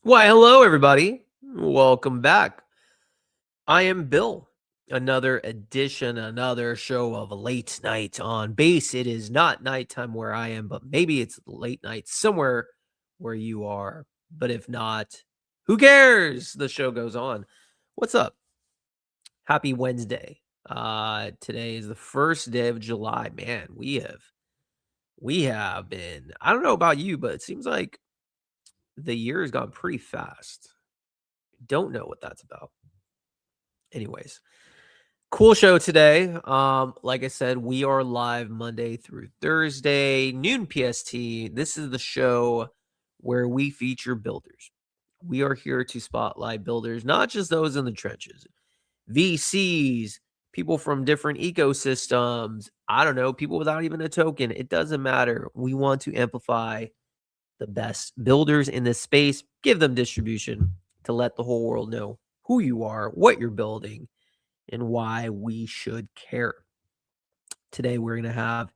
Why, hello, everybody. Welcome back. I am Bill. Another edition, another show of a late night on base. It is not nighttime where I am, but maybe it's late night somewhere where you are. But if not, who cares? The show goes on. What's up? Happy Wednesday. Today is the first day of July. Man, we have been, I don't know about you, but it seems like the year has gone pretty fast. Don't know what that's about. Anyways, cool show today. Like I said, we are live Monday through Thursday, noon PST. This is the show where we feature builders. We are here to spotlight builders, not just those in the trenches, VCs, people from different ecosystems. I don't know, people without even a token. It doesn't matter. We want to amplify the best builders in this space, give them distribution to let the whole world know who you are, what you're building, and why we should care. Today, we're going to have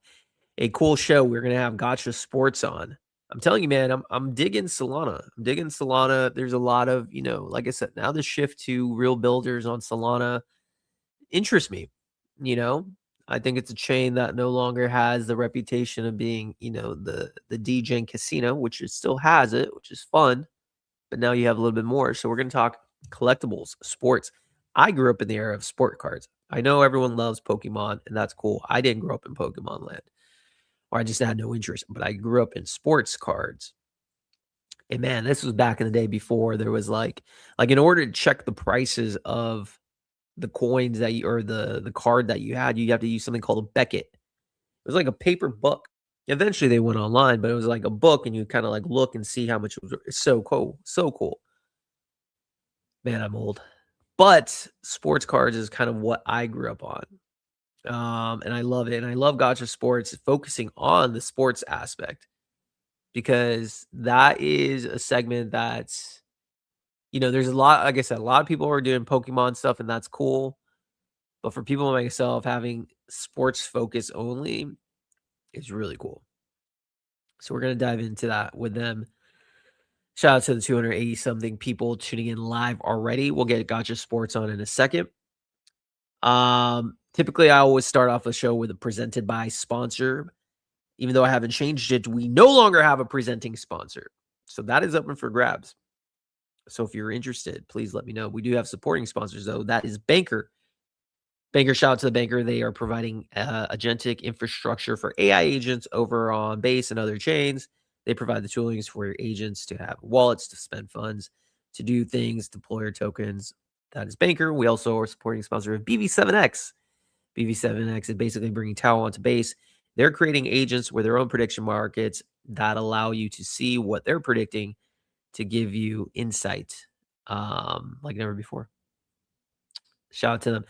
a cool show. We're going to have Gacha Sports on. I'm telling you, man, I'm digging Solana. I'm digging Solana. There's a lot of, like I said, now the shift to real builders on Solana interests me. I think it's a chain that no longer has the reputation of being, the DJ casino, which it still has it, which is fun. But now you have a little bit more. So we're going to talk collectibles, sports. I grew up in the era of sport cards. I know everyone loves Pokemon, and that's cool. I didn't grow up in Pokemon land, or I just had no interest, but I grew up in sports cards. And man, this was back in the day before there was like in order to check the prices of the coins that you, or the card that you had, you have to use something called a Beckett. It was like a paper book. Eventually they went online, but it was like a book, and you kind of like look and see how much it was. It's so cool. So cool. Man, I'm old. But sports cards is kind of what I grew up on. And I love it. And I love Gacha Sports focusing on the sports aspect, because that is a segment that's, there's a lot, like I said, a lot of people are doing Pokemon stuff, and that's cool. But for people like myself, having sports focus only is really cool. So we're going to dive into that with them. Shout out to the 280 something people tuning in live already. We'll get Gacha Sports on in a second. Typically I always start off the show with a presented by sponsor. Even though I haven't changed it, we no longer have a presenting sponsor. So that is open for grabs. So if you're interested, please let me know. We do have supporting sponsors, though. That is Banker. Banker, shout out to the Banker. They are providing agentic infrastructure for AI agents over on Base and other chains. They provide the toolings for your agents to have wallets, to spend funds, to do things, deploy your tokens. That is Banker. We also are supporting sponsor of BV7X. BV7X is basically bringing Tau onto Base. They're creating agents with their own prediction markets that allow you to see what they're predicting to give you insight like never before. Shout out to them.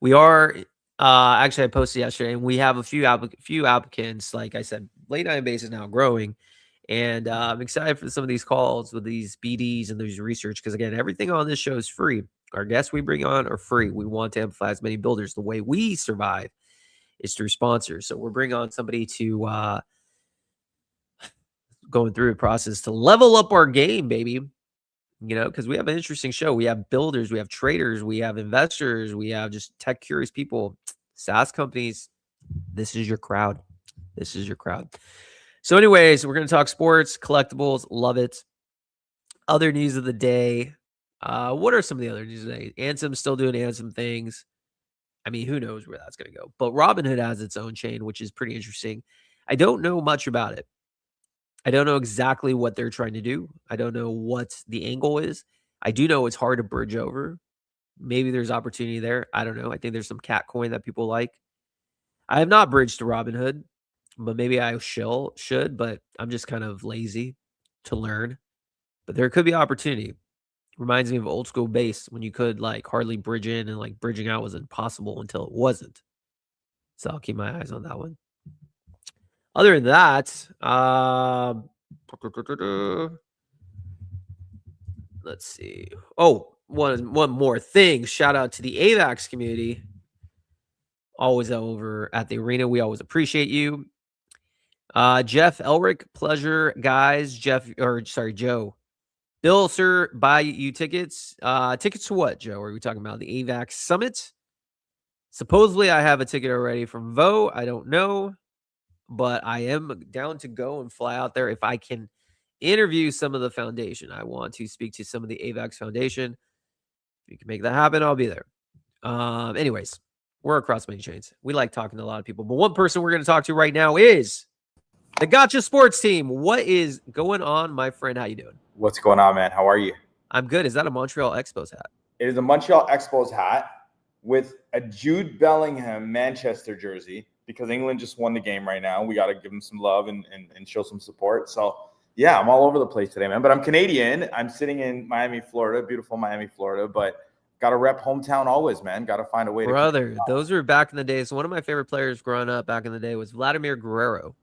We are actually, I posted yesterday, and we have a few applicants. Like I said, late night base is now growing, and I'm excited for some of these calls with these BDs and these research, because again, everything on this show is free. Our guests we bring on are free. We want to amplify as many builders. The way we survive is through sponsors. So we're bringing on somebody to going through a process to level up our game, baby. Because we have an interesting show. We have builders, we have traders, we have investors, we have just tech curious people, SaaS companies. This is your crowd. This is your crowd. So anyways, we're going to talk sports, collectibles. Love it. Other news of the day. What are some of the other news of the day? Ansem still doing Ansem things. I mean, who knows where that's going to go. But Robinhood has its own chain, which is pretty interesting. I don't know much about it. I don't know exactly what they're trying to do. I don't know what the angle is. I do know it's hard to bridge over. Maybe there's opportunity there. I don't know. I think there's some cat coin that people like. I have not bridged to Robinhood, but maybe I should, but I'm just kind of lazy to learn. But there could be opportunity. Reminds me of old school base when you could like hardly bridge in and like bridging out was impossible until it wasn't. So I'll keep my eyes on that one. Other than that, let's see. Oh, one more thing. Shout out to the AVAX community. Always over at the arena. We always appreciate you. Jeff Elric, pleasure, guys. Joe. Bill, sir, buy you tickets. Tickets to what, Joe? Are we talking about the AVAX Summit? Supposedly, I have a ticket already from Vo. I don't know, but I am down to go and fly out there if I can interview some of the foundation. I want to speak to some of the AVAX Foundation. If you can make that happen, I'll be there. Anyways, we're across many chains. We like talking to a lot of people, but one person we're going to talk to right now is the Gacha Sports Team. What is going on, my friend? How you doing? What's going on, man? How are you? I'm good. Is that a Montreal Expos hat? It is a Montreal Expos hat with a Jude Bellingham Manchester jersey because England just won the game right now. We got to give them some love and show some support. So, yeah, I'm all over the place today, man. But I'm Canadian. I'm sitting in Miami, Florida, beautiful Miami, Florida. But got to rep hometown always, man. Got to find a way to. Brother, those were back in the days. One of my favorite players growing up back in the day was Vladimir Guerrero.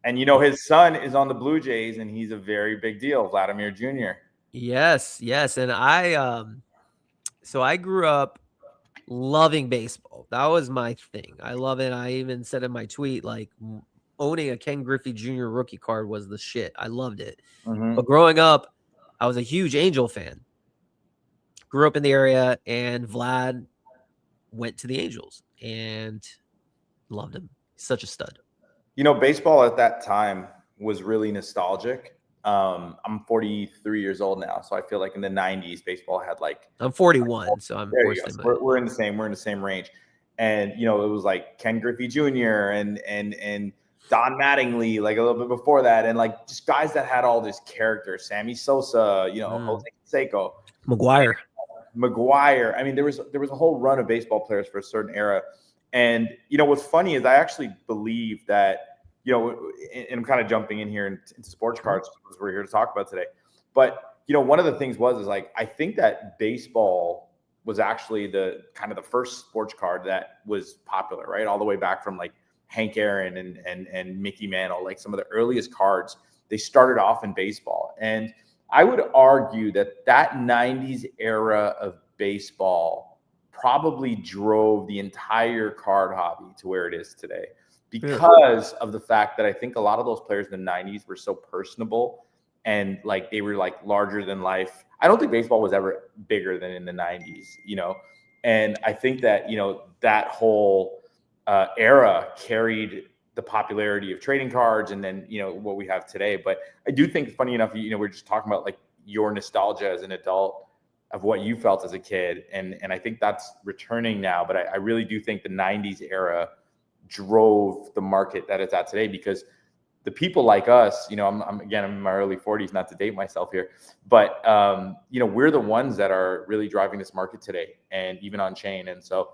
And, his son is on the Blue Jays, and he's a very big deal, Vladimir Jr. Yes. And I grew up loving baseball. That was my thing. I love it. I even said in my tweet, like, owning a Ken Griffey Jr. rookie card was the shit. I loved it. Mm-hmm. But growing up, I was a huge Angel fan. Grew up in the area, and Vlad went to the Angels and loved him. He's such a stud. Baseball at that time was really nostalgic. I'm 43 years old now, so I feel like in the 90s, baseball had like. I'm 41, so I'm. There you go. We're in the same. We're in the same range, and it was like Ken Griffey Jr. and Don Mattingly, like a little bit before that, and like just guys that had all this character. Sammy Sosa, Jose Canseco, McGuire. I mean, there was a whole run of baseball players for a certain era. And, what's funny is I actually believe that, and I'm kind of jumping in here into sports cards because we're here to talk about today. But, one of the things is like, I think that baseball was actually the kind of the first sports card that was popular, right? All the way back from like Hank Aaron and Mickey Mantle, like some of the earliest cards, they started off in baseball. And I would argue that 90s era of baseball probably drove the entire card hobby to where it is today because of the fact that I think a lot of those players in the 90s were so personable and like they were like larger than life. I don't think baseball was ever bigger than in the 90s, and I think that, that whole era carried the popularity of trading cards and then, what we have today. But I do think, funny enough, we're just talking about like your nostalgia as an adult of what you felt as a kid. And I think that's returning now. But I really do think the 90s era drove the market that it's at today because the people like us, I'm in my early 40s, not to date myself here, but, we're the ones that are really driving this market today and even on chain. And so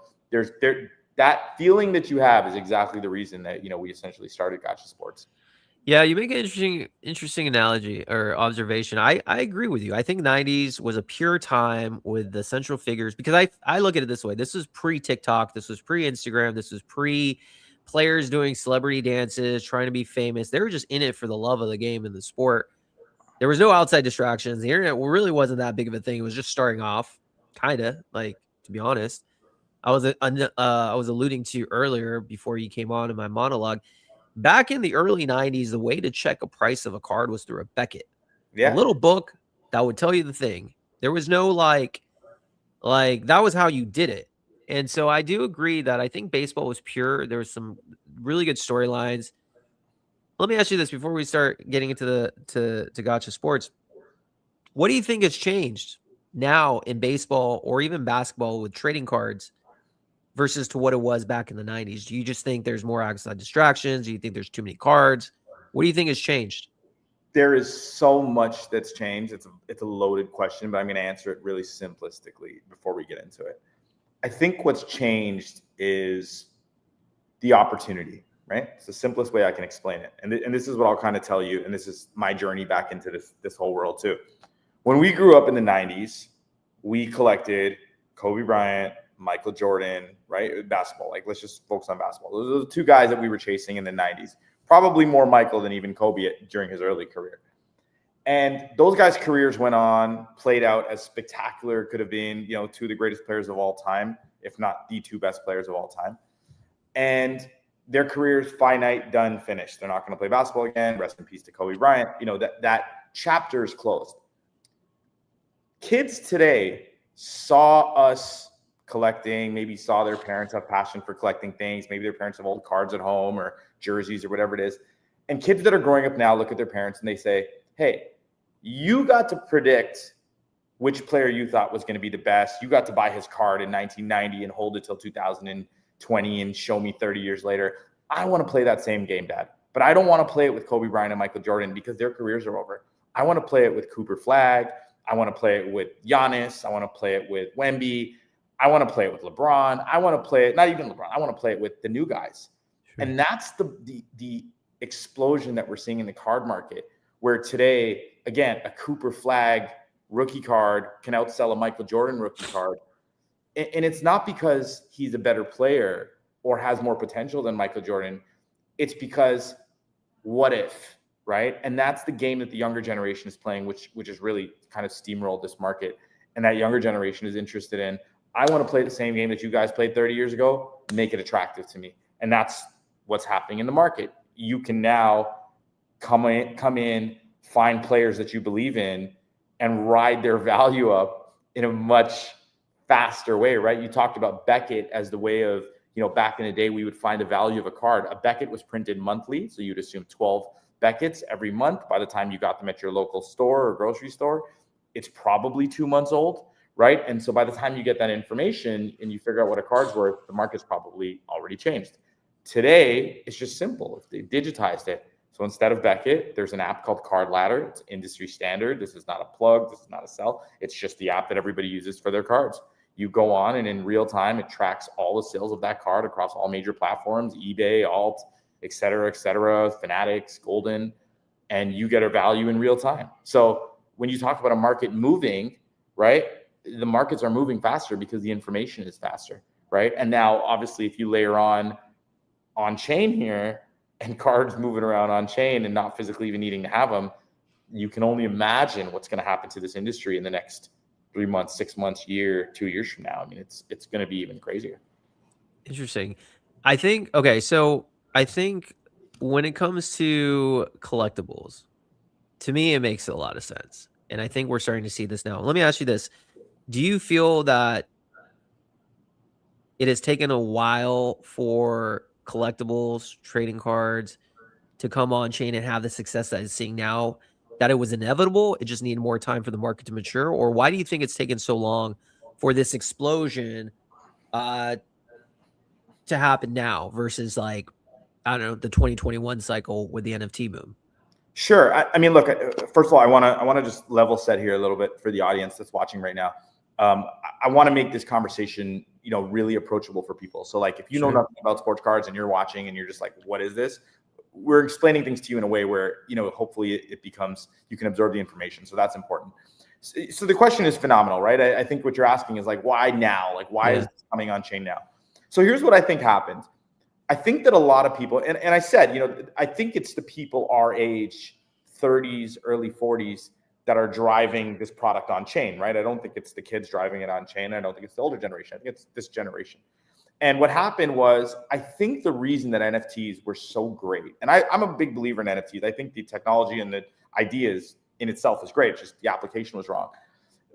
that feeling that you have is exactly the reason that, we essentially started Gacha Sports. Yeah, you make an interesting analogy or observation. I agree with you. I think 90s was a pure time with the central figures because I look at it this way. This was pre-TikTok. This was pre-Instagram. This was pre-players doing celebrity dances, trying to be famous. They were just in it for the love of the game and the sport. There was no outside distractions. The internet really wasn't that big of a thing. It was just starting off. kind of, like, to be honest. I was alluding to earlier before you came on in my monologue. Back in the early 90s, the way to check a price of a card was through a Beckett, a Yeah. little book that would tell you the thing. There was no like that was how you did it. And so I do agree that I think baseball was pure. There was some really good storylines. Let me ask you this before we start getting into the to Gotcha Sports. What do you think has changed now in baseball or even basketball with trading cards versus to what it was back in the 90s? Do you just think there's more outside distractions? Do you think there's too many cards? What do you think has changed? There is so much that's changed. It's a loaded question, but I'm going to answer it really simplistically before we get into it. I think what's changed is the opportunity, right? It's the simplest way I can explain it. And this is what I'll kind of tell you, and this is my journey back into this whole world too. When we grew up in the 90s, we collected Kobe Bryant, Michael Jordan, right? Basketball. Like, let's just focus on basketball. Those are the two guys that we were chasing in the 90s. Probably more Michael than even Kobe during his early career. And those guys' careers went on, played out as spectacular could have been, two of the greatest players of all time, if not the two best players of all time. And their careers finite, done, finished. They're not going to play basketball again. Rest in peace to Kobe Bryant. That chapter is closed. Kids today saw us collecting, maybe saw their parents have passion for collecting things. Maybe their parents have old cards at home or jerseys or whatever it is. And kids that are growing up now look at their parents and they say, hey, you got to predict which player you thought was going to be the best. You got to buy his card in 1990 and hold it till 2020 and show me 30 years later. I want to play that same game, Dad. But I don't want to play it with Kobe Bryant and Michael Jordan because their careers are over. I want to play it with Cooper Flagg. I want to play it with Giannis. I want to play it with Wemby. I want to play it with LeBron. I want to play it, not even LeBron. I want to play it with the new guys. Sure. And that's the explosion that we're seeing in the card market, where today, again, a Cooper Flagg rookie card can outsell a Michael Jordan rookie card. And it's not because he's a better player or has more potential than Michael Jordan. It's because what if, right? And that's the game that the younger generation is playing, which is really kind of steamrolled this market. And that younger generation is interested in, I want to play the same game that you guys played 30 years ago, make it attractive to me. And that's what's happening in the market. You can now come in, find players that you believe in and ride their value up in a much faster way, right? You talked about Beckett as the way of, back in the day, we would find the value of a card. A Beckett was printed monthly. So you'd assume 12 Beckett's every month. By the time you got them at your local store or grocery store, it's probably 2 months old, right? And so by the time you get that information and you figure out what a card's worth, the market's probably already changed. Today, it's just simple. They digitized it. So instead of Beckett, there's an app called Card Ladder. It's industry standard. This is not a plug. This is not a sell. It's just the app that everybody uses for their cards. You go on and in real time, it tracks all the sales of that card across all major platforms, eBay, Alt, et cetera, Fanatics, Golden, and you get a value in real time. So when you talk about a market moving, right, the markets are moving faster because the information is faster, right? And now, obviously, if you layer on chain here and cards moving around on chain and not physically even needing to have them, you can only imagine what's going to happen to this industry in the next 3 months, 6 months, year, 2 years from now. I mean, it's going to be even crazier. Interesting. I think when it comes to collectibles, to me, it makes a lot of sense. And I think we're starting to see this now. Let me ask you this. Do you feel that it has taken a while for collectibles, trading cards to come on chain and have the success that it's seeing now, that it was inevitable? It just needed more time for the market to mature? Or why do you think it's taken so long for this explosion to happen now versus I don't know, the 2021 cycle with the NFT boom? Sure. I mean, look, first of all, I want to just level set here a little bit for the audience that's watching right now. I want to make this conversation, really approachable for people. So if you know nothing about sports cards and you're watching and you're just like, what is this? We're explaining things to you in a way where, hopefully it becomes, you can absorb the information. So that's important. So the question is phenomenal, right? I think what you're asking is why now? Why is this coming on chain now? So here's what I think happened. I think that a lot of people, and I said, I think it's the people our age, 30s, early 40s, that are driving this product on chain, right? I don't think it's the kids driving it on chain. I don't think it's the older generation. I think it's this generation. And what happened was, I think the reason that NFTs were so great, and I'm a big believer in NFTs. I think the technology and the ideas in itself is great. It's just the application was wrong.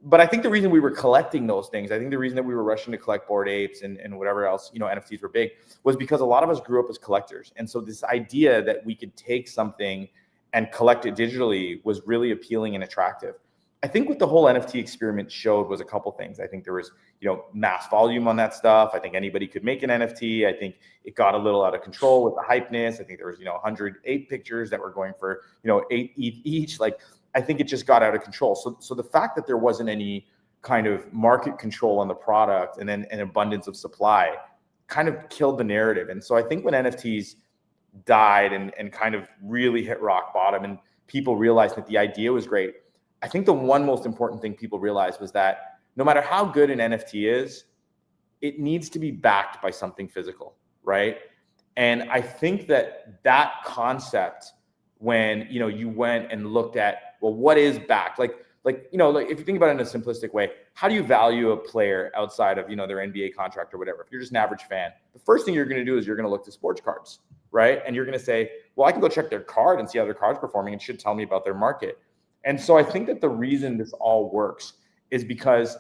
But I think the reason we were collecting those things, I think the reason that we were rushing to collect Bored Apes and whatever else, NFTs were big, was because a lot of us grew up as collectors. And so this idea that we could take something and collect it digitally was really appealing and attractive. I think what the whole NFT experiment showed was a couple things. I think there was, mass volume on that stuff. I think anybody could make an NFT. I think it got a little out of control with the hypeness. I think there was, 108 pictures that were going for, 8 each. Like, I think it just got out of control. So the fact that there wasn't any kind of market control on the product and then an abundance of supply kind of killed the narrative. And so I think when NFTs died and kind of really hit rock bottom and people realized that the idea was great, I think the one most important thing people realized was that no matter how good an NFT is, it needs to be backed by something physical, right? And I think that concept, when you went and looked at, well, what is backed? Like if you think about it in a simplistic way, how do you value a player outside of their NBA contract or whatever? If you're just an average fan, the first thing you're going to do is you're going to look to sports cards, right? And you're going to say, well, I can go check their card and see how their card's performing. It should tell me about their market. And so I think that the reason this all works is because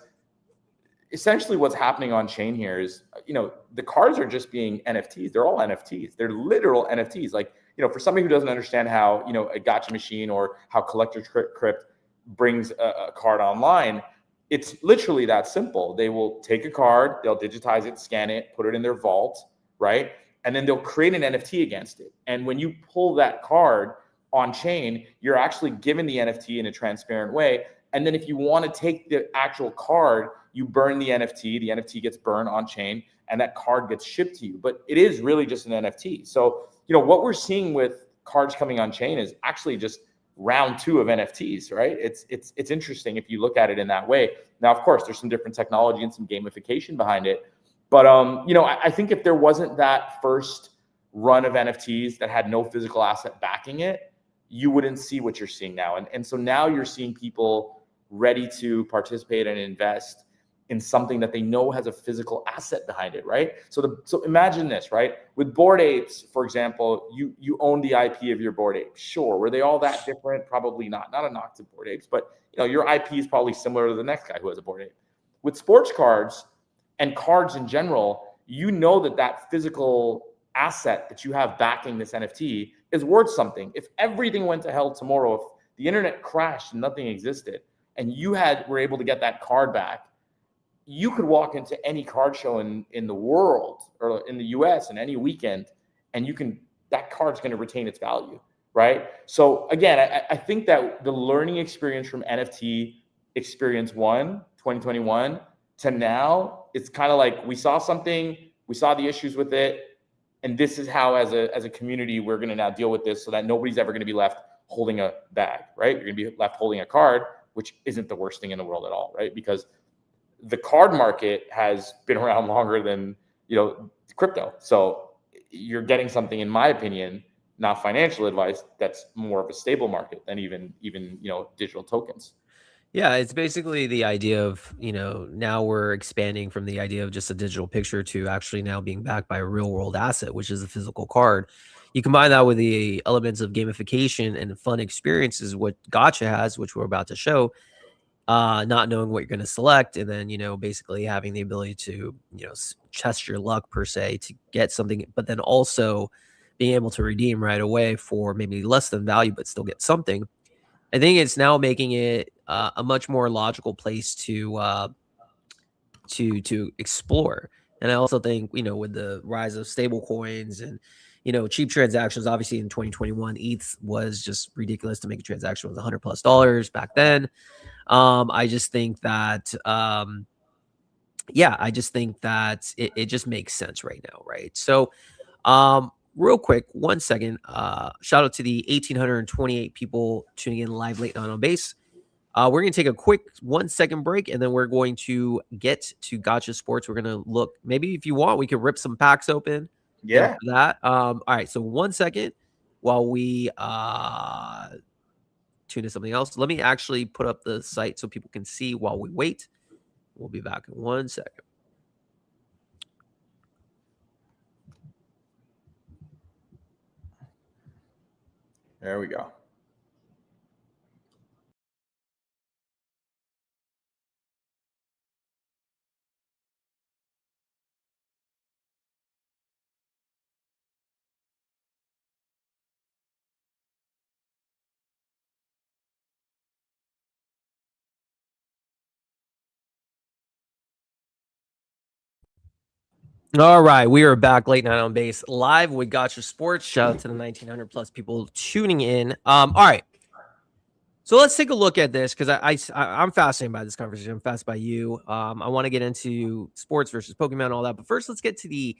essentially what's happening on chain here is, the cards are just being NFTs. They're all NFTs. They're literal NFTs. Like, for somebody who doesn't understand how, a gacha machine or how Collector's Crypt brings a card online, it's literally that simple. They will take a card, they'll digitize it, scan it, put it in their vault, right? And then they'll create an NFT against it. And when you pull that card on chain, you're actually given the NFT in a transparent way. And then if you want to take the actual card, you burn the NFT gets burned on chain, and that card gets shipped to you. But it is really just an NFT. So, what we're seeing with cards coming on chain is actually just round 2 of NFTs, right? It's interesting if you look at it in that way. Now, of course, there's some different technology and some gamification behind it. But, I think if there wasn't that first run of NFTs that had no physical asset backing it, you wouldn't see what you're seeing now. And so now you're seeing people ready to participate and invest in something that they know has a physical asset behind it, right? So imagine this, right? With Bored Apes, for example, you own the IP of your Bored Apes. Sure, were they all that different? Probably not. Not a knock to Bored Apes, but your IP is probably similar to the next guy who has a Bored Ape. With sports cards and cards in general, that physical asset that you have backing this NFT is worth something. If everything went to hell tomorrow, if the internet crashed and nothing existed, and you were able to get that card back, you could walk into any card show in the world or in the US in any weekend, and that card's going to retain its value, right? So again, I think that the learning experience from NFT experience 1, 2021 to now, it's kind of like we saw something, we saw the issues with it, and this is how as a community we're going to now deal with this so that nobody's ever going to be left holding a bag, right? You're going to be left holding a card, which isn't the worst thing in the world at all, right? Because the card market has been around longer than, crypto. So you're getting something, in my opinion, not financial advice, that's more of a stable market than even digital tokens. Yeah, it's basically the idea of, now we're expanding from the idea of just a digital picture to actually now being backed by a real world asset, which is a physical card. You combine that with the elements of gamification and fun experiences, what Gacha has, which we're about to show, not knowing what you're going to select, and then, basically having the ability to, test your luck per se to get something, but then also being able to redeem right away for maybe less than value, but still get something. I think it's now making it a much more logical place to explore. And I also think, with the rise of stable coins and, cheap transactions, obviously in 2021, ETH was just ridiculous to make a transaction with $100+ back then. I just think that, I just think that it just makes sense right now, right? So, real quick, 1 second. Shout out to the 1,828 people tuning in live late on base. We're going to take a quick 1 second break, and then we're going to get to Gacha Sports. We're going to look, maybe if you want, we could rip some packs open. Yeah. That. All right. So 1 second while we tune to something else. Let me actually put up the site so people can see while we wait. We'll be back in 1 second. There we go. All right, we are back late night on base live with Gacha Sports. Shout out to the 1900 plus people tuning in. All right, so let's take a look at this because I'm fascinated by this conversation. I'm fascinated by you. I want to get into sports versus Pokemon and all that, but first let's get to the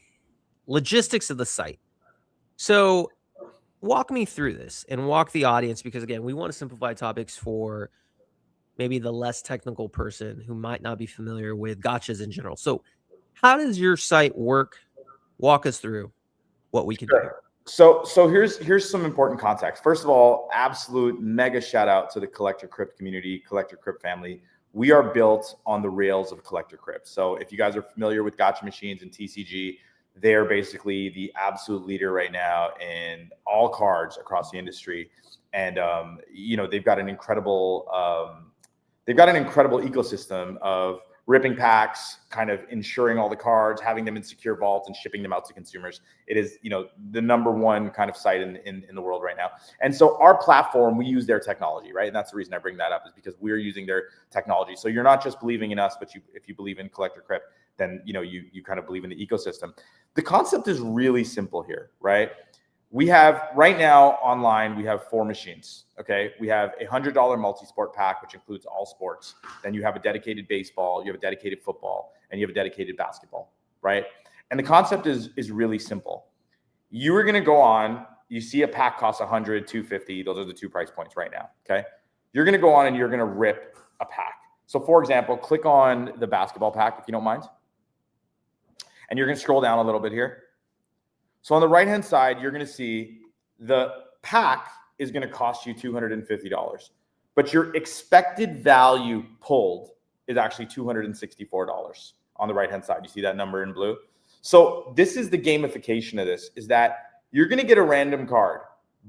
logistics of the site. So walk me through this and walk the audience because again, we want to simplify topics for maybe the less technical person who might not be familiar with gachas in general. So how does your site work? Walk us through what we can do here. So here's some important context. First of all, absolute mega shout out to the Collector Crypt community, Collector Crypt family. We are built on the rails of Collector Crypt. So if you guys are familiar with gacha machines and TCG, they're basically the absolute leader right now in all cards across the industry. And they've got an incredible ecosystem of ripping packs, kind of ensuring all the cards, having them in secure vaults and shipping them out to consumers. It is, the number one kind of site in the world right now. And so our platform, we use their technology, right? And that's the reason I bring that up is because we're using their technology. So you're not just believing in us, but if you believe in Collector Crypt, then, you kind of believe in the ecosystem. The concept is really simple here, right? We have right now online, we have 4 machines. Okay. We have a $100 multi-sport pack, which includes all sports. Then you have a dedicated baseball, you have a dedicated football, and you have a dedicated basketball. Right. And the concept is really simple. You are going to go on, you see a pack costs $100, $250. Those are the 2 price points right now. Okay. You're going to go on and you're going to rip a pack. So for example, click on the basketball pack, if you don't mind. And you're going to scroll down a little bit here. So on the right-hand side, you're going to see the pack is going to cost you $250, but your expected value pulled is actually $264 on the right-hand side. You see that number in blue? So this is the gamification of this, is that you're going to get a random card,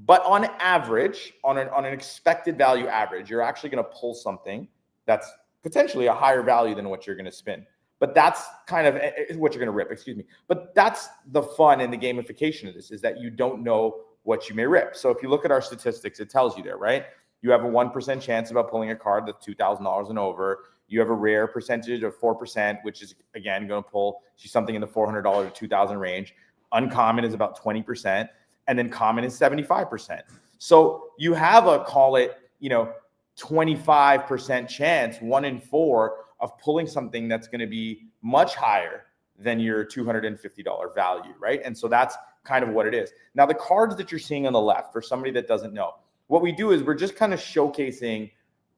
but on average, on an expected value average, you're actually going to pull something that's potentially a higher value than what you're going to spin. But that's kind of what you're going to rip, excuse me. But that's the fun and the gamification of this, is that you don't know what you may rip. So if you look at our statistics, it tells you there, right? You have a 1% chance about pulling a card that's $2,000 and over. You have a rare percentage of 4%, which is, again, going to pull something in the $400 to $2,000 range. Uncommon is about 20%. And then common is 75%. So you have a, call it, 25% chance, 1 in 4, of pulling something that's going to be much higher than your $250 value, right? And so that's kind of what it is. Now, the cards that you're seeing on the left, for somebody that doesn't know, what we do is we're just kind of showcasing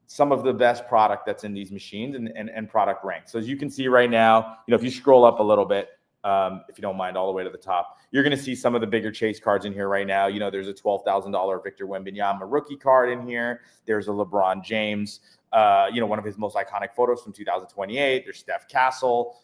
some of the best product that's in these machines and product ranks. So as you can see right now, if you scroll up a little bit, if you don't mind, all the way to the top, you're going to see some of the bigger chase cards in here right now. There's a $12,000 Victor Wembanyama rookie card in here. There's a LeBron James, one of his most iconic photos from 2028. There's Steph Castle,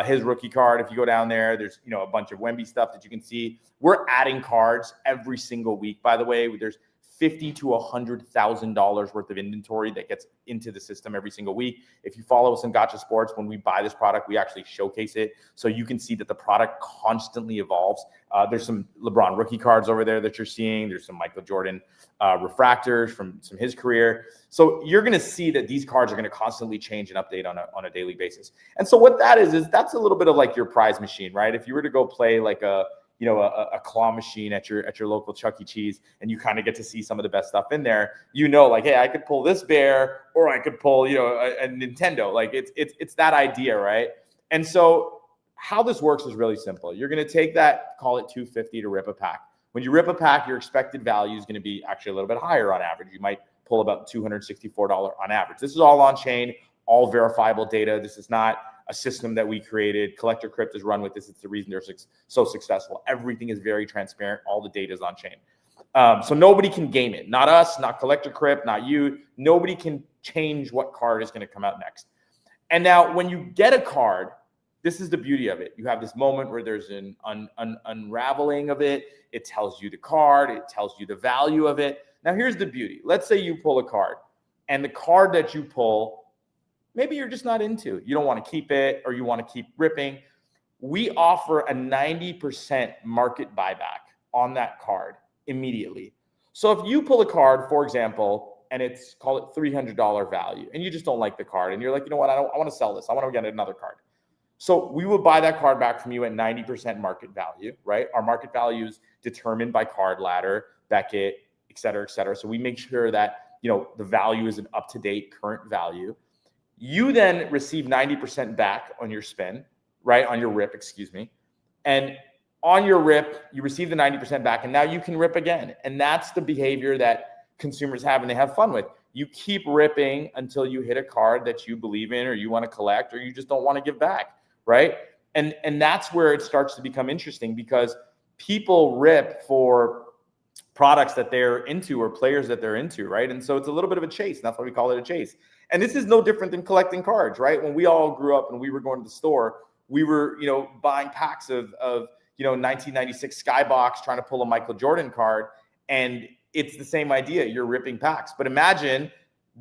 his rookie card. If you go down there, there's, a bunch of Wemby stuff that you can see. We're adding cards every single week, by the way. There's $50,000 to $100,000 worth of inventory that gets into the system every single week. If you follow us in Gacha Sports, when we buy this product, we actually showcase it so you can see that the product constantly evolves. There's some LeBron rookie cards over there that you're seeing. There's some Michael Jordan refractors from his career. So you're going to see that these cards are going to constantly change and update on a daily basis. And so what that is that's a little bit of like your prize machine, right? If you were to go play like a claw machine at your local Chuck E. Cheese, and you kind of get to see some of the best stuff in there, like, hey, I could pull this bear, or I could pull, a Nintendo. Like it's that idea, right? And so how this works is really simple. You're going to take that, call it $250 to rip a pack. When you rip a pack, your expected value is going to be actually a little bit higher on average. You might pull about $264 on average. This is all on chain, all verifiable data. This is not a system that we created. Collector Crypt has run with this. It's the reason they're so successful. Everything is very transparent. All the data is on chain. So nobody can game it. Not us, not Collector Crypt, not you. Nobody can change what card is going to come out next. And now when you get a card, this is the beauty of it. You have this moment where there's an unraveling of it. It tells you the card. It tells you the value of it. Now, here's the beauty. Let's say you pull a card, and the card that you pull, maybe you're just not into. You don't want to keep it, or you want to keep ripping. We offer a 90% market buyback on that card immediately. So if you pull a card, for example, and it's, call it $300 value, and you just don't like the card, and you're like, you know what, I want to sell this. I want to get another card. So we will buy that card back from you at 90% market value, right? Our market value is determined by Card Ladder, Beckett, et cetera, et cetera. So we make sure that, you know, the value is an up-to-date current value. You then receive 90% back on your spin, right? On your rip, excuse me. And on your rip, you receive the 90% back, and now you can rip again. And that's the behavior that consumers have and they have fun with. You keep ripping until you hit a card that you believe in, or you want to collect, or you just don't want to give back, right? And that's where it starts to become interesting, because people rip for products that they're into or players that they're into, right? And so it's a little bit of a chase. That's why we call it a chase. And this is no different than collecting cards, right? When we all grew up and we were going to the store, we were, you know, buying packs of 1996 Skybox, trying to pull a Michael Jordan card. And it's the same idea. You're ripping packs. But imagine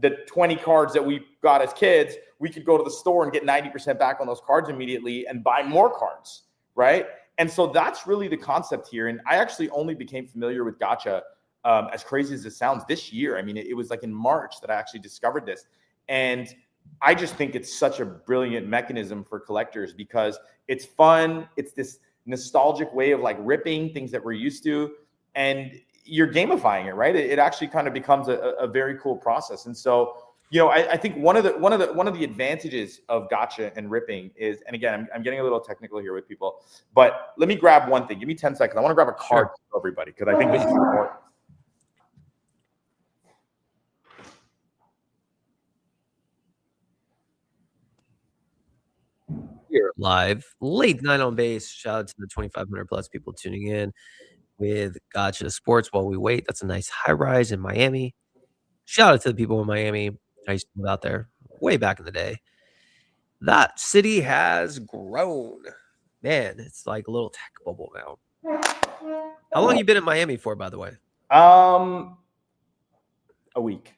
the 20 cards that we got as kids, we could go to the store and get 90% back on those cards immediately and buy more cards, right? And so that's really the concept here. And I actually only became familiar with Gacha, as crazy as it sounds, this year. I mean, it was like in March that I actually discovered this. And I just think it's such a brilliant mechanism for collectors, because it's fun. It's this nostalgic way of like ripping things that we're used to. And you're gamifying it, right? It actually kind of becomes a very cool process. And so, you know, I think one of the advantages of Gacha and ripping is, and again, I'm getting a little technical here with people, but let me grab one thing. Give me 10 seconds. I want to grab a card for everybody, because I think this is important. Here live, late night on base. Shout out to the 2,500 plus people tuning in with Gotcha Sports while we wait. That's a nice high rise in Miami. Shout out to the people in Miami. I used to live out there way back in the day. That city has grown. Man, it's like a little tech bubble now. How long you been in Miami for, by the way? A week.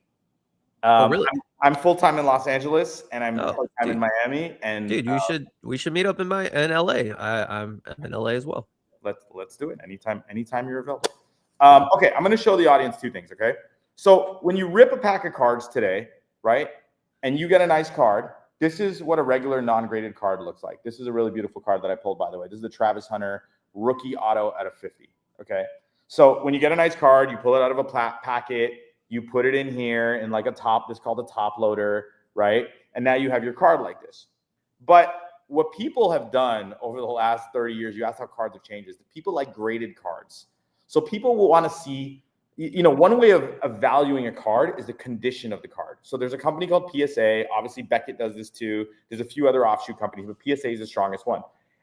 Oh, really? I'm full-time in Los Angeles, and I'm part-time in dude. Miami. And Dude, we should meet up in LA. I'm in LA as well. Let's do it anytime you're available. Okay, I'm going to show the audience two things. Okay, so when you rip a pack of cards today, right, and you get a nice card, this is what a regular non-graded card looks like. This is a really beautiful card that I pulled, by the way. This is the Travis Hunter rookie auto out of 50. Okay, so when you get a nice card, you pull it out of a packet, you put it in here in like a top. This is called a top loader, right? And now you have your card like this. But what people have done over the last 30 years, you asked how cards have changed, is that people like graded cards. So people will want to see, you know, one way of valuing a card is the condition of the card. So there's a company called PSA. Obviously, Beckett does this too. There's a few other offshoot companies, but PSA is the strongest one.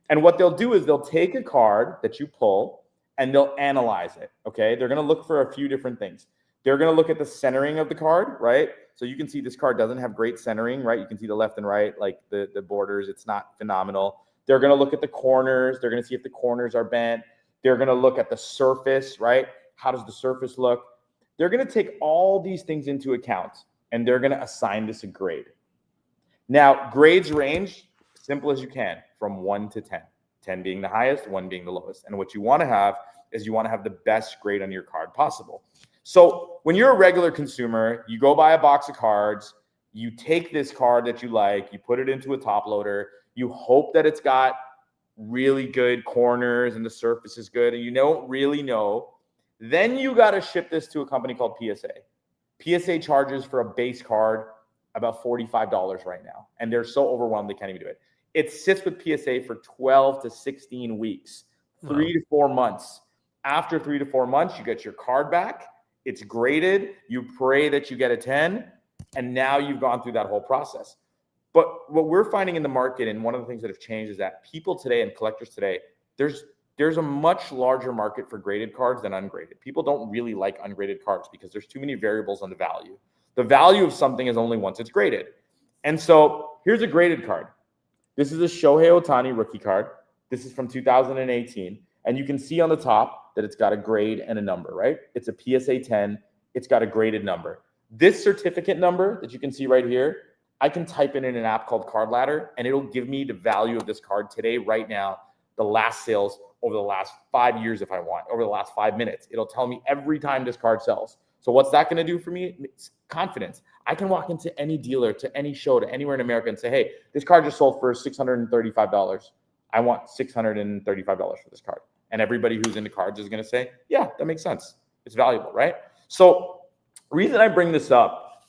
And what they'll do is they'll take a card that you pull and they'll analyze it, okay? They're going to look for a few different things. They're going to look at the centering of the card, right? So you can see this card doesn't have great centering, right? You can see the left and right, like the borders. It's not phenomenal. They're going to look at the corners. They're going to see if the corners are bent. They're going to look at the surface, right? How does the surface look? They're going to take all these things into account, and they're going to assign this a grade. Now, grades range, simple as you can, from 1 to 10. 10 being the highest, 1 being the lowest. And what you want to have is you want to have the best grade on your card possible. So when you're a regular consumer, you go buy a box of cards, you take this card that you like, you put it into a top loader, you hope that it's got really good corners and the surface is good, and you don't really know. Then you got to ship this to a company called PSA. PSA charges for a base card about $45 right now, and they're so overwhelmed they can't even do it. It sits with PSA for 12 to 16 weeks, 3 to 4 months. After 3 to 4 months, you get your card back. It's graded. You pray that you get a 10, and now you've gone through that whole process. But what we're finding in the market, and one of the things that have changed, is that people today and collectors today, there's there's a much larger market for graded cards than ungraded. People don't really like ungraded cards because there's too many variables on the value. The value of something is only once it's graded. And so here's a graded card. This is a Shohei Ohtani rookie card. This is from 2018. And you can see on the top that it's got a grade and a number, right? It's a PSA 10. It's got a graded number. This certificate number that you can see right here, I can type in an app called Card Ladder, and it'll give me the value of this card today, right now, the last sales over the last 5 years if I want, over the last 5 minutes. It'll tell me every time this card sells. So what's that going to do for me? It's confidence. I can walk into any dealer, to any show, to anywhere in America and say, hey, this card just sold for $635. I want $635 for this card. And everybody who's into cards is going to say, yeah, that makes sense. It's valuable, right? So the reason I bring this up,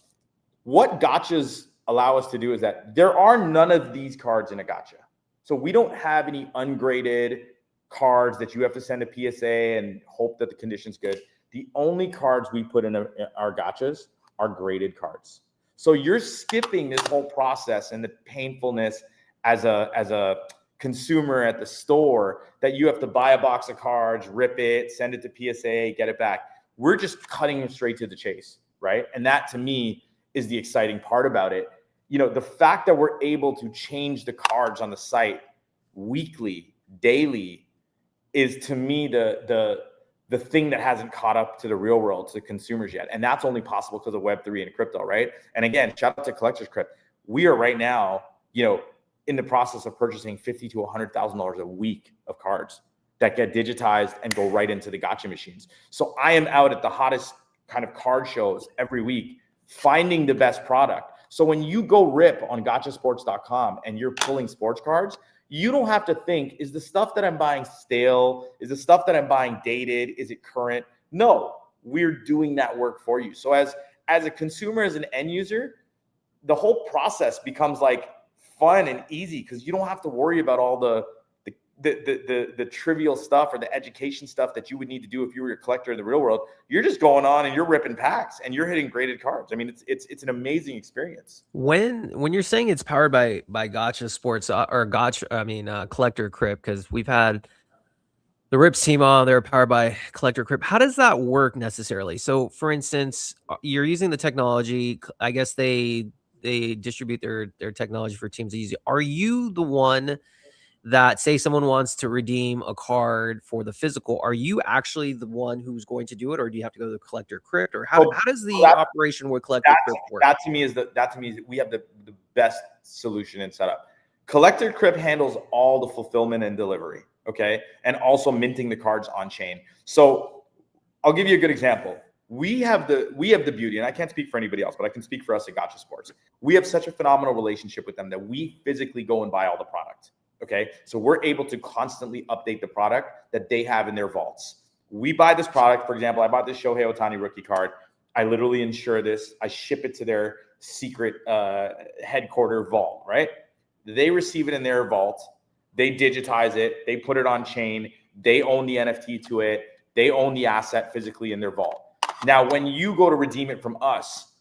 what gachas allow us to do is that there are none of these cards in a gacha. So we don't have any ungraded cards that you have to send a PSA and hope that the condition's good. The only cards we put in our gachas are graded cards. So you're skipping this whole process and the painfulness as a consumer at the store that you have to buy a box of cards, rip it, send it to PSA, get it back. We're just cutting them straight to the chase, right? And that to me is the exciting part about it. You know, the fact that we're able to change the cards on the site weekly, daily, is to me the thing that hasn't caught up to the real world, to consumers yet. And that's only possible because of Web3 and crypto, right? And again, shout out to Collectors Crypt. We are right now, you know, in the process of purchasing $50,000 to $100,000 a week of cards that get digitized and go right into the gacha machines. So I am out at the hottest kind of card shows every week, finding the best product. So when you go rip on gachasports.com and you're pulling sports cards, you don't have to think, is the stuff that I'm buying stale? Is the stuff that I'm buying dated? Is it current? No, we're doing that work for you. So as a consumer, as an end user, the whole process becomes like fun and easy because you don't have to worry about all the trivial stuff or the education stuff that you would need to do if you were a collector in the real world. You're just going on and you're ripping packs and you're hitting graded cards. I mean, it's an amazing experience. When you're saying it's powered by Gacha Sports or Gacha, Collector Crypt, because we've had the Rips team on, they're powered by Collector Crypt. How does that work necessarily? So, for instance, you're using the technology. I guess they distribute their technology for teams to use it. Are you the one that, say someone wants to redeem a card for the physical, are you actually the one who's going to do it, or do you have to go to the Collector Crypt, or how does the operation with Collector Crypt work? That to me is we have the best solution and setup. Collector Crypt handles all the fulfillment and delivery, okay, and also minting the cards on chain. So I'll give you a good example. We have the beauty, and I can't speak for anybody else, but I can speak for us at Gacha Sports. We have such a phenomenal relationship with them that we physically go and buy all the product. Okay, so we're able to constantly update the product that they have in their vaults. We buy this product. For example, I bought this Shohei Ohtani rookie card. I literally insure this. I ship it to their secret headquarter vault, right? They receive it in their vault. They digitize it. They put it on chain. They own the NFT to it. They own the asset physically in their vault. Now, when you go to redeem it from us,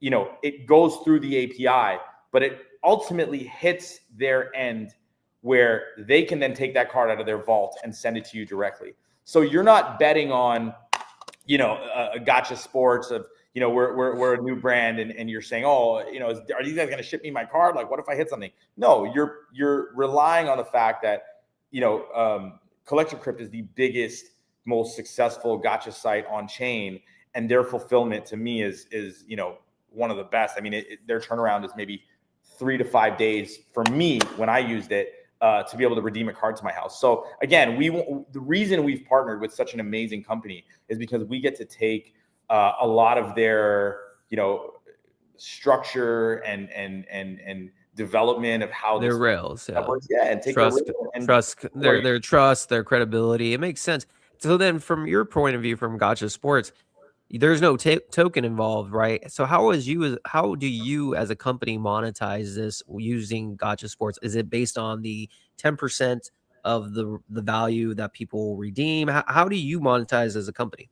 you know, it goes through the API, but it ultimately hits their end where they can then take that card out of their vault and send it to you directly. So you're not betting on, you know, a Gacha Sports of, you know, we're a new brand and you're saying, oh, you know, are these guys going to ship me my card? Like, what if I hit something? No, you're relying on the fact that, you know, Collector Crypt is the biggest, most successful Gacha site on chain, and their fulfillment to me is you know, one of the best. I mean, their turnaround is maybe 3 to 5 days for me when I used it. To be able to redeem a card to my house. So again, the reason we've partnered with such an amazing company is because we get to take a lot of their, you know, structure and development of how their rails, and take their trust, their credibility. It makes sense. So then, from your point of view, from Gacha Sports, there's no token involved, right? So how do you as a company monetize this using Gacha Sports? Is it based on the 10% of the value that people redeem? How do you monetize as a company?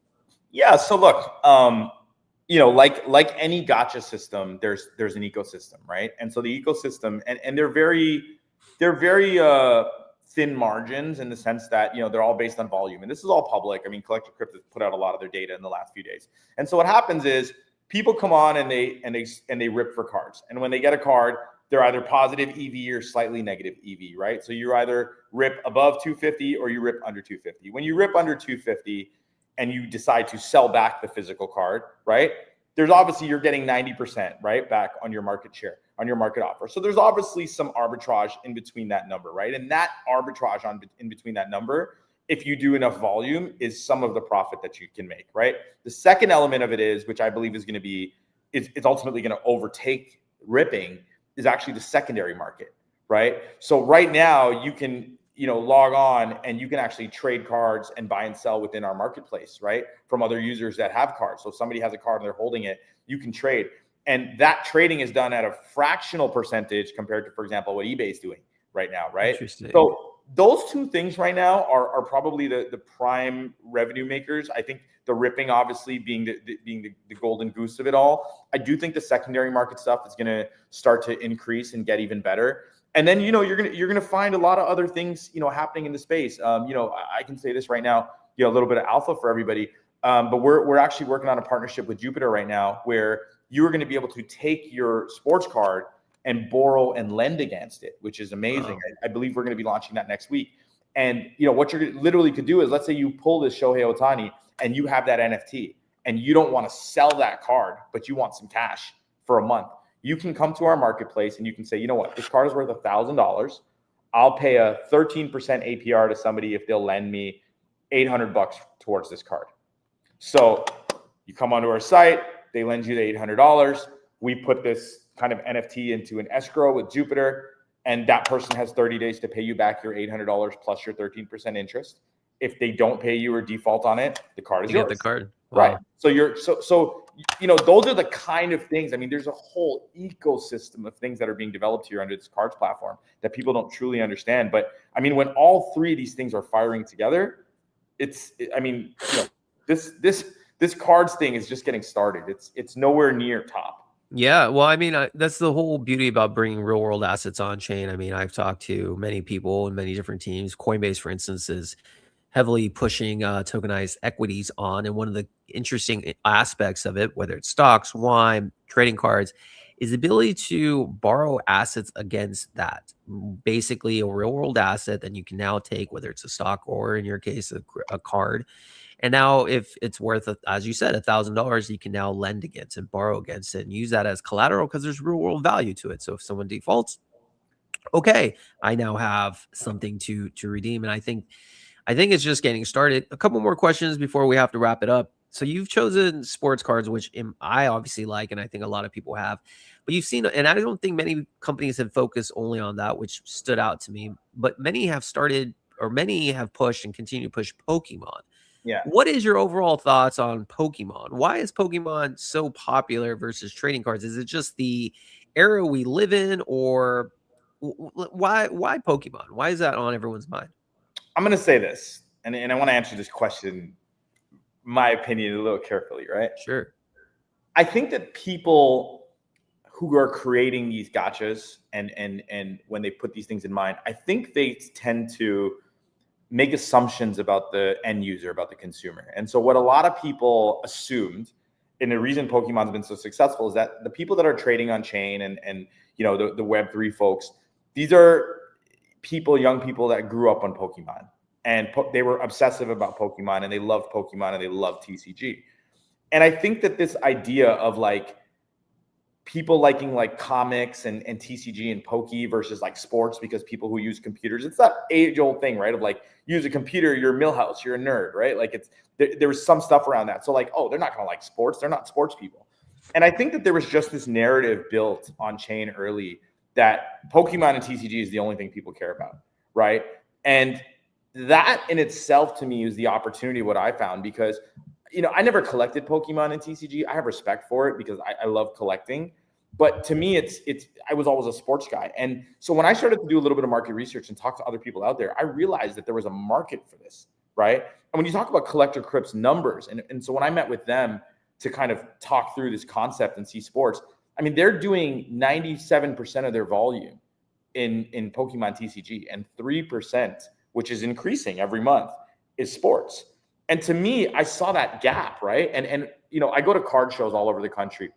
Yeah, so look, you know, like any Gacha system, there's an ecosystem, right? And so the ecosystem, and they're very thin margins in the sense that, they're all based on volume. And this is all public. I mean, Collective Crypto has put out a lot of their data in the last few days. And so what happens is people come on and they rip for cards. And when they get a card, they're either positive EV or slightly negative EV, right? So you either rip above 250 or you rip under 250. When you rip under 250 and you decide to sell back the physical card, right? There's obviously, you're getting 90%, right, back on your market share, on your market offer. So there's obviously some arbitrage in between that number, right? And that arbitrage in between that number, if you do enough volume, is some of the profit that you can make, right? The second element of it is, which I believe is going to be, it's ultimately going to overtake ripping, is actually the secondary market, right? So right now you can, log on and you can actually trade cards and buy and sell within our marketplace, right? From other users that have cards. So if somebody has a card and they're holding it, you can trade. And that trading is done at a fractional percentage compared to, for example, what eBay is doing right now, right? Interesting. So those two things right now are probably the prime revenue makers. I think the ripping obviously being the golden goose of it all. I do think the secondary market stuff is going to start to increase and get even better. And then, you're gonna find a lot of other things, happening in the space. I can say this right now, a little bit of alpha for everybody. But we're actually working on a partnership with Jupiter right now, where you are going to be able to take your sports card and borrow and lend against it, which is amazing. Wow. I believe we're going to be launching that next week. And what you're literally could do is, let's say you pull this Shohei Ohtani and you have that NFT and you don't want to sell that card, but you want some cash for a month. You can come to our marketplace and you can say, you know what, this card is worth $1,000. I'll pay a 13% APR to somebody if they'll lend me $800 towards this card. So you come onto our site, they lend you the $800. We put this kind of NFT into an escrow with Jupiter, and that person has 30 days to pay you back your $800 plus your 13% interest. If they don't pay you or default on it, the card is yours. You get the card. Wow. Right. So those are the kind of things. I mean, there's a whole ecosystem of things that are being developed here under this cards platform that people don't truly understand. But I mean, when all three of these things are firing together, this cards thing is just getting started. It's nowhere near top. Yeah, well, I mean, that's the whole beauty about bringing real world assets on chain. I mean, I've talked to many people and many different teams. Coinbase, for instance, is heavily pushing tokenized equities on. And one of the interesting aspects of it, whether it's stocks, wine, trading cards, is the ability to borrow assets against that. Basically, a real world asset that you can now take, whether it's a stock or, in your case, a card. And now if it's worth, as you said, $1,000, you can now lend against and borrow against it and use that as collateral because there's real world value to it. So if someone defaults, okay, I now have something to redeem. And I think it's just getting started. A couple more questions before we have to wrap it up. So you've chosen sports cards, which I obviously like, and I think a lot of people have. But you've seen, and I don't think many companies have focused only on that, which stood out to me. But many have started, or many have pushed and continue to push Pokemon. Yeah. What is your overall thoughts on Pokemon? Why is Pokemon so popular versus trading cards? Is it just the era we live in, or why Pokemon? Why is that on everyone's mind? I'm going to say this, and I want to answer this question, my opinion, a little carefully, right? Sure. I think that people who are creating these gachas and when they put these things in mind, I think they tend to make assumptions about the end user, about the consumer. And so what a lot of people assumed, and the reason Pokemon's been so successful, is that the people that are trading on chain and the Web3 folks, these are people, young people that grew up on Pokemon, and they were obsessive about Pokemon, and they loved Pokemon, and they loved TCG. And I think that this idea of like people liking like comics and TCG and Pokey versus like sports, because people who use computers, it's that age old thing, right? Of like, use a computer, you're Millhouse, you're a nerd, right? Like there was some stuff around that. So like, oh, they're not going to like sports. They're not sports people. And I think that there was just this narrative built on chain early that Pokemon and TCG is the only thing people care about, right? And that in itself to me is the opportunity, what I found, because I never collected Pokemon and TCG. I have respect for it because I love collecting. But to me, I was always a sports guy. And so when I started to do a little bit of market research and talk to other people out there, I realized that there was a market for this, right? And when you talk about Collector Crypt's numbers, and so when I met with them to kind of talk through this concept and see sports, I mean, they're doing 97% of their volume in Pokemon TCG, and 3%, which is increasing every month, is sports. And to me, I saw that gap, right? And I go to card shows all over the country.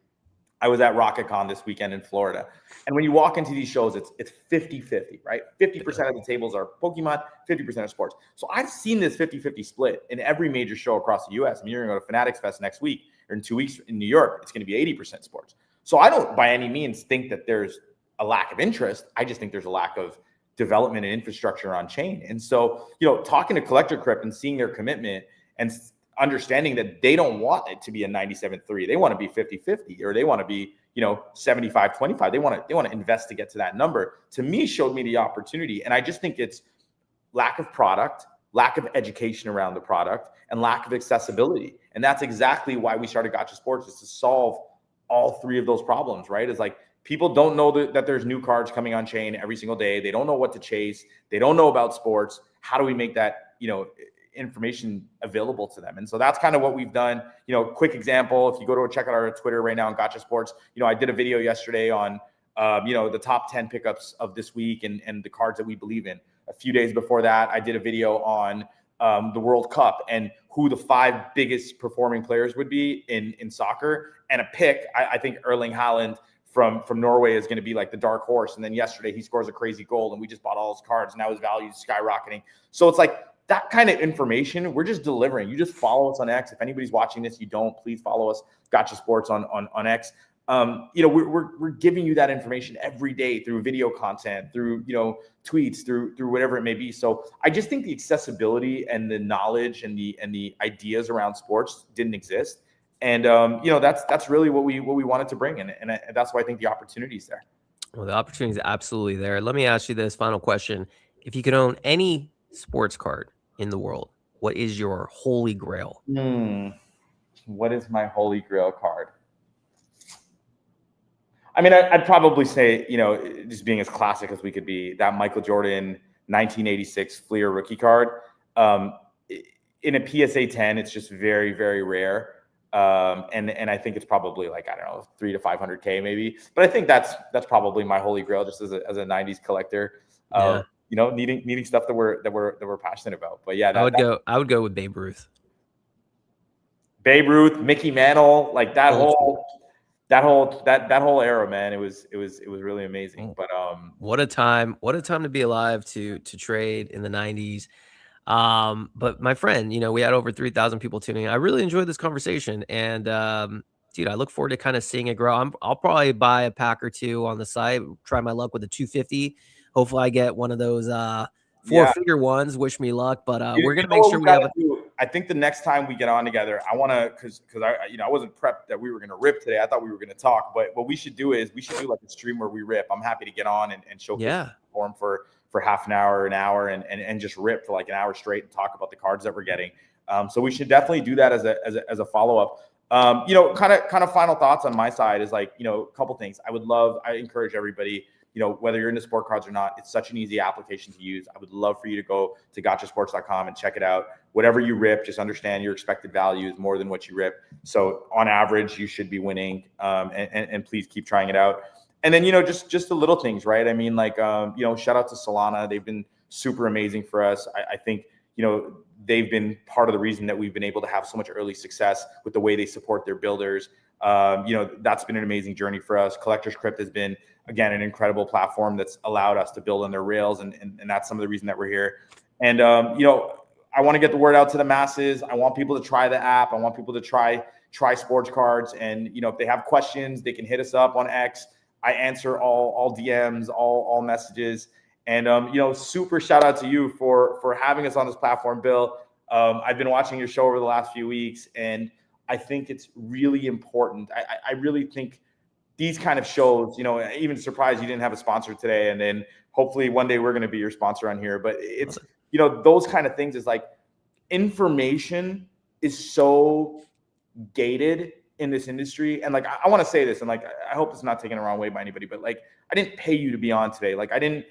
I was at RocketCon this weekend in Florida. And when you walk into these shows, it's 50-50, right? 50% of the tables are Pokemon, 50% are sports. So I've seen this 50-50 split in every major show across the US. I mean, you're going to go to Fanatics Fest next week, or in 2 weeks in New York, it's going to be 80% sports. So I don't by any means think that there's a lack of interest. I just think there's a lack of development and infrastructure on chain. And so, talking to Collector Crypt and seeing their commitment and understanding that they don't want it to be a 97-3. They want to be 50-50, or they want to be, 75-25. They want to invest to get to that number. To me, showed me the opportunity. And I just think it's lack of product, lack of education around the product, and lack of accessibility. And that's exactly why we started Gacha Sports, is to solve all three of those problems, right? It's like, people don't know that there's new cards coming on chain every single day. They don't know what to chase. They don't know about sports. How do we make that, information available to them? And so that's kind of what we've done. Quick example, if you go to check out our Twitter right now on Gacha Sports, I did a video yesterday on, the top 10 pickups of this week and the cards that we believe in. A few days before that, I did a video on the World Cup and who the 5 biggest performing players would be in soccer, and a pick. I think Erling Haaland from Norway is going to be like the dark horse. And then yesterday he scores a crazy goal, and we just bought all his cards. And now his value is skyrocketing. So it's like that kind of information we're just delivering. You just follow us on X. If anybody's watching this, you don't, please follow us, Gacha Sports on X. We're giving you that information every day through video content, through, tweets, through whatever it may be. So I just think the accessibility and the knowledge and the ideas around sports didn't exist. And, that's really what we wanted to bring. And that's why I think the opportunity is there. Well, the opportunity is absolutely there. Let me ask you this final question. If you could own any sports card in the world, what is your holy grail? What is my holy grail card? I mean, I'd probably say, just being as classic as we could be, that Michael Jordan 1986 Fleer rookie card. In a PSA 10, it's just very, very rare. And I think it's probably like, I don't know, 300 to 500K maybe. But I think that's probably my holy grail, just as a 90s collector. Needing stuff that we're passionate about. But yeah, I would go with Babe Ruth. Babe Ruth, Mickey Mantle, like that whole era, man. It was really amazing. But what a time to be alive, to trade in the 90s. But my friend, we had over 3,000 people tuning in. I really enjoyed this conversation, and dude, I look forward to kind of seeing it grow. I'll probably buy a pack or two on the site, try my luck with a 250. Hopefully I get one of those 4-figure ones. Wish me luck, but we're gonna make sure we have I think the next time we get on together, I want to, because I wasn't prepped that we were going to rip today. I thought we were going to talk, but what we should do is we should do like a stream where we rip. I'm happy to get on and showcase form for half an hour, and just rip for like an hour straight and talk about the cards that we're getting. So we should definitely do that as a follow up. Kind of final thoughts on my side is like, a couple things. I encourage everybody, whether you're into sport cards or not, it's such an easy application to use. I would love for you to go to gachasports.com and check it out. Whatever you rip, just understand your expected value is more than what you rip. So on average, you should be winning. And please keep trying it out. And then, just the little things, right? I mean, like, shout out to Solana. They've been super amazing for us. I think, they've been part of the reason that we've been able to have so much early success with the way they support their builders. That's been an amazing journey for us. Collector's Crypt has been, again, an incredible platform that's allowed us to build on their rails. And that's some of the reason that we're here. And, I want to get the word out to the masses. I want people to try the app. I want people to try sports cards. And, if they have questions, they can hit us up on X. I answer all DMs, all messages. And, super shout out to you for having us on this platform, Bill. I've been watching your show over the last few weeks, and I think it's really important. I really think these kind of shows, even surprised you didn't have a sponsor today. And then hopefully one day we're going to be your sponsor on here. But it's, those kind of things is like, information is so gated in this industry. And like, I want to say this, and like, I hope it's not taken the wrong way by anybody, but like, I didn't pay you to be on today. Like, I didn't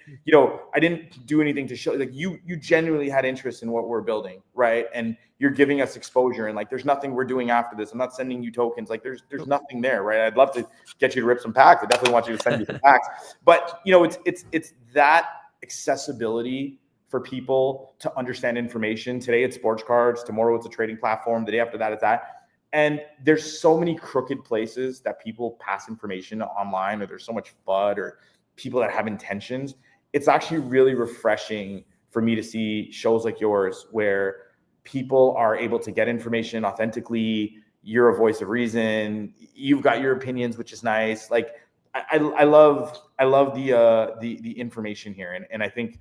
do anything to show, like, you genuinely had interest in what we're building, right? And you're giving us exposure, and like, there's nothing we're doing after this. I'm not sending you tokens. Like, there's nothing there, right? I'd love to get you to rip some packs. I definitely want you to send me some packs, but it's that accessibility for people to understand information. Today it's sports cards, tomorrow it's a trading platform, the day after that it's that. And there's so many crooked places that people pass information online, or there's so much FUD or people that have intentions. It's actually really refreshing for me to see shows like yours where people are able to get information authentically. You're a voice of reason. You've got your opinions, which is nice. Like, I love the information here. And I think,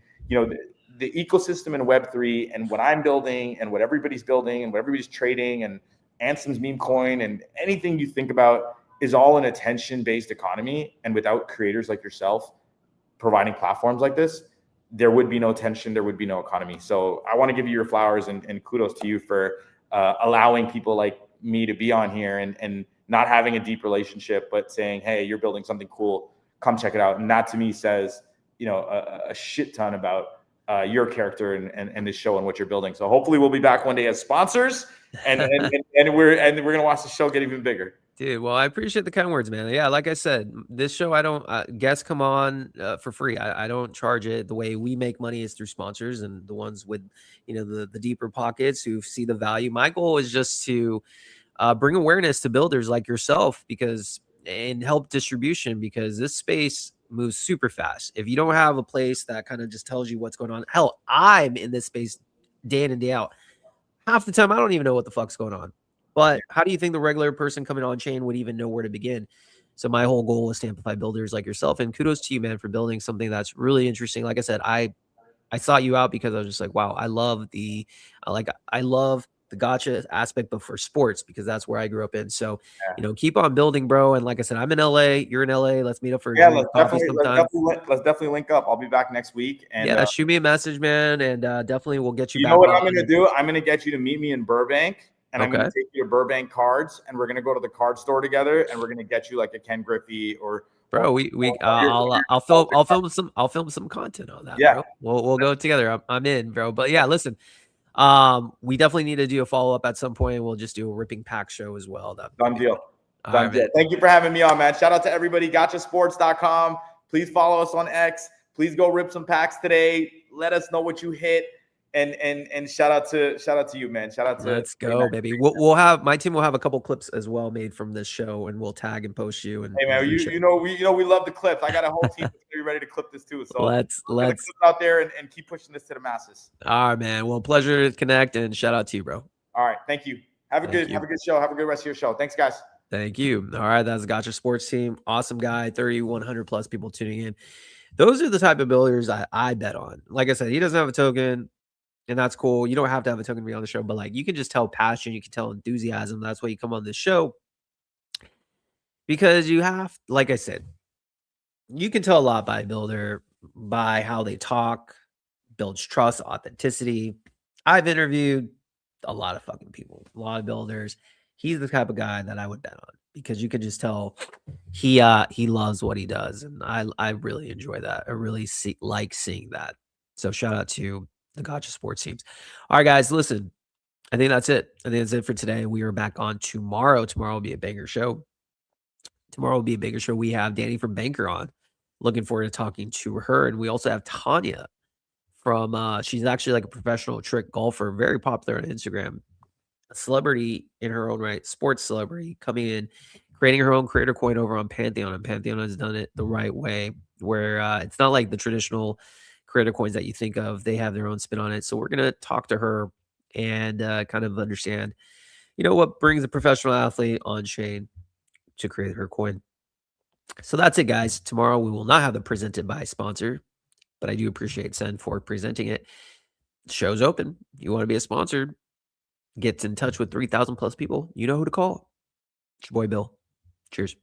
the ecosystem in Web3 and what I'm building and what everybody's building and what everybody's trading and Anson's meme coin and anything you think about is all an attention-based economy. And without creators like yourself providing platforms like this, there would be no attention, there would be no economy. So I want to give you your flowers and kudos to you for allowing people like me to be on here and not having a deep relationship, but saying, hey, you're building something cool, come check it out. And that to me says, a shit ton about your character and this show and what you're building. So hopefully we'll be back one day as sponsors, and we're gonna watch the show get even bigger. Dude, well, I appreciate the kind words, man. Yeah, like I said, this show, I don't guests come on for free. I don't charge it. The way we make money is through sponsors and the ones with, the deeper pockets who see the value. My goal is just to bring awareness to builders like yourself and help distribution, because this space moves super fast. If you don't have a place that kind of just tells you what's going on, hell, I'm in this space day in and day out. Half the time, I don't even know what the fuck's going on. But how do you think the regular person coming on chain would even know where to begin? So my whole goal is to amplify builders like yourself. And kudos to you, man, for building something that's really interesting. Like I said, I sought you out because I was just like, wow, I love the gacha aspect, but for sports, because that's where I grew up in. So, keep on building, bro. And like I said, I'm in LA, you're in LA. Let's meet up for let's definitely link up. I'll be back next week. And shoot me a message, man. And definitely we'll get you back. You know what I'm going to do? I'm going to get you to meet me in Burbank. And Okay. I'm going to take you to Burbank Cards, and we're going to go to the card store together, and we're going to get you like a Ken Griffey or. Bro, I'll film some content on that. Yeah, bro. We'll go together. I'm in, bro. But yeah, listen, we definitely need to do a follow up at some point. We'll just do a ripping pack show as well. Done deal. Done deal. Thank you for having me on, man. Shout out to everybody. Gachasports.com. Please follow us on X. Please go rip some packs today. Let us know what you hit. And shout out to you, man. Shout out to. Let's go, baby. We'll have my team will have a couple clips as well made from this show, and we'll tag and post you. And hey, man, we love the clips. I got a whole team that's gonna be ready to clip this too. So let's out there and keep pushing this to the masses. All right, man. Well, pleasure to connect, and shout out to you, bro. All right, thank you. Have a good show. Have a good rest of your show. Thanks, guys. Thank you. All right, that's the Gacha Sports team. Awesome guy. 3,100 plus people tuning in. Those are the type of builders I bet on. Like I said, he doesn't have a token. And that's cool. You don't have to have a token to be on the show, but like you can just tell passion, you can tell enthusiasm. That's why you come on this show. Because you have, like I said, you can tell a lot by a builder, by how they talk, builds trust, authenticity. I've interviewed a lot of fucking people, a lot of builders. He's the type of guy that I would bet on, because you can just tell he loves what he does. And I really enjoy that. I really like seeing that. So shout out to the Gacha Sports teams. All right, guys, listen, I think that's it. I think that's it for today. We are back on tomorrow. Tomorrow will be a banger show. We have Danny from Banker on. Looking forward to talking to her. And we also have Tanya from, she's actually like a professional trick golfer, very popular on Instagram, a celebrity in her own right, sports celebrity, coming in, creating her own creator coin over on Pantheon. And Pantheon has done it the right way, where it's not like the traditional creator coins that you think of. They have their own spin on it. So we're going to talk to her and kind of understand, what brings a professional athlete on chain to create her coin. So that's it, guys. Tomorrow we will not have the presented by sponsor, but I do appreciate Sen for presenting it. The show's open. You want to be a sponsor, get in touch with 3,000 plus people. You know who to call. It's your boy Bill. Cheers.